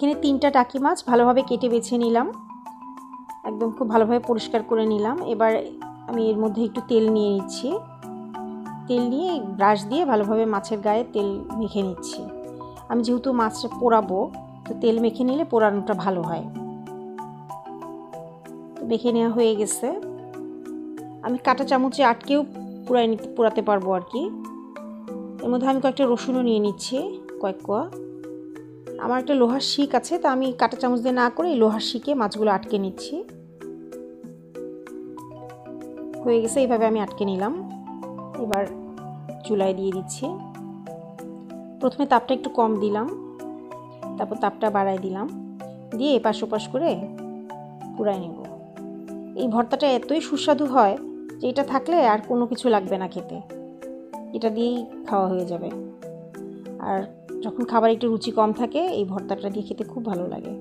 এখানে 3টা টাকি মাছ ভালোভাবে কেটে বেছে নিলাম, একদম খুব ভালোভাবে পরিষ্কার করে নিলাম। এবার আমি এর মধ্যে একটু তেল নিয়ে নিচ্ছি, তেল নিয়ে ব্রাশ দিয়ে ভালোভাবে মাছের গায়ে তেল মেখে নিচ্ছি। আমি যেহেতু মাছটা পোড়াবো, তো তেল মেখে নিলে পোড়ানোটা ভালো হয়। তো মেখে নেওয়া হয়ে গেছে। আমি কাঁটা চামচে আটকেও পোড়াতে পারবো আর কি। এর মধ্যে আমি কয়েকটা রসুনও নিয়ে নিচ্ছি, কয়েক কোয়া। আমার একটা লোহার শিক আছে, তা আমি কাঁটা চামচ দিয়ে না করে এই লোহার শিকে মাছগুলো আটকে নিচ্ছি। হয়ে গেছে, এইভাবে আমি আটকে নিলাম। এবার চুলায় দিয়ে দিচ্ছি। প্রথমে তাপটা একটু কম দিলাম, তারপর তাপটা বাড়াই দিলাম, দিয়ে এপাশ ওপাশ করে পুড়াই নেব। এই ভর্তাটা এতই সুস্বাদু হয় যে এটা থাকলে আর কোনো কিছু লাগবে না খেতে, এটা দিয়েই খাওয়া হয়ে যাবে। আর যখন খাবার একটু রুচি কম থাকে এই ভর্তাটা দিয়ে খেতে খুব ভালো লাগে,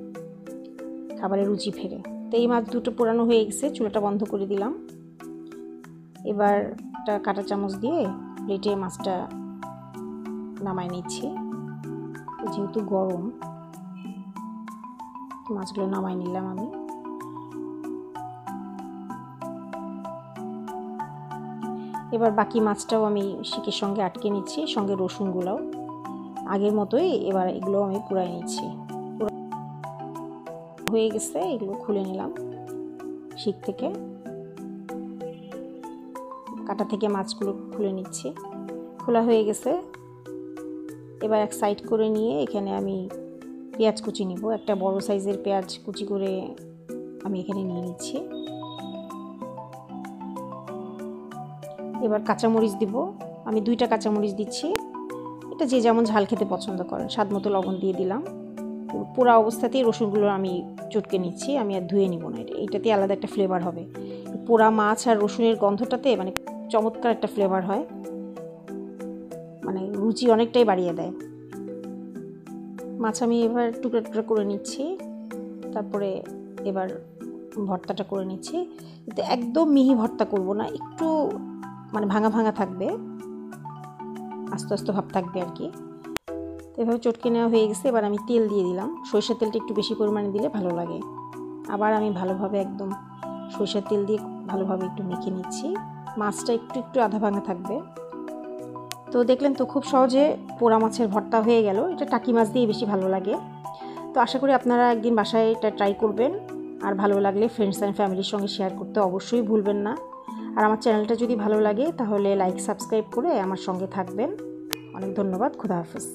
খাবারের রুচি ফেরে। তো এই মাছ দুটো পোড়ানো হয়ে গেছে, চুলাটা বন্ধ করে দিলাম। এবার একটা কাঁটা চামচ দিয়ে প্লেটে মাছটা নামাই নিচ্ছি। যেহেতু গরম, মাছগুলো নামাই নিলাম আমি। এবার বাকি মাছটাও আমি শিকের সঙ্গে আটকে নিচ্ছি, সঙ্গে রসুনগুলোও আগের মতোই। এবার এগুলো আমি পুড়াই নিচ্ছি। হয়ে গেছে, এগুলো খুলে নিলাম শিক থেকে, কাটা থেকে মাছগুলো খুলে নিচ্ছি। খোলা হয়ে গেছে। এবার এক সাইড করে নিয়ে এখানে আমি পেঁয়াজ কুচি নিব। একটা বড় সাইজের পেঁয়াজ কুচি করে আমি এখানে নিয়ে নিচ্ছি। এবার কাঁচামরিচ দিব, আমি 2টা কাঁচামরিচ দিচ্ছি। এটা যে যেমন ঝাল খেতে পছন্দ করেন, স্বাদ মতো লবণ দিয়ে দিলাম। পোড়া অবস্থাতেই রসুনগুলো আমি চটকে নিচ্ছি, আমি আর ধুয়ে নিব না। এইটাতে আলাদা একটা ফ্লেভার হবে, পোড়া মাছ আর রসুনের গন্ধটাতে মানে চমৎকার একটা ফ্লেভার হয়, মানে রুচি অনেকটাই বাড়িয়ে দেয়। মাছ আমি এবার টুকরা টুকরা করে নিচ্ছি, তারপরে এবার ভর্তাটা করে নিচ্ছি। কিন্তু একদম মিহি ভর্তা করব না, একটু মানে ভাঙা ভাঙা থাকবে, আস্তে আস্তে ভাব থাকবে আর কি। তো এভাবে চটকে নেওয়া হয়ে গেছে। এবার আমি তেল দিয়ে দিলাম, সরিষার তেলটা একটু বেশি পরিমাণে দিলে ভালো লাগে। আবার আমি ভালোভাবে একদম সরিষার তেল দিয়ে ভালোভাবে একটু মেখে নিচ্ছি। মাছটা একটু একটু আধা ভাঙা থাকবে। তো দেখলেন তো, খুব সহজে পোড়া মাছের ভর্তা হয়ে গেল। এটা টাকি মাছ দিয়ে বেশি ভালো লাগে। তো আশা করি আপনারা একদিন বাসায় এটা ট্রাই করবেন, আর ভালো লাগলে ফ্রেন্ডস অ্যান্ড ফ্যামিলির সঙ্গে শেয়ার করতে অবশ্যই ভুলবেন না। আর আমার চ্যানেলটা যদি ভালো লাগে তাহলে লাইক সাবস্ক্রাইব করে আমার সঙ্গে থাকবেন। অনেক ধন্যবাদ। খুদা হাফেজ।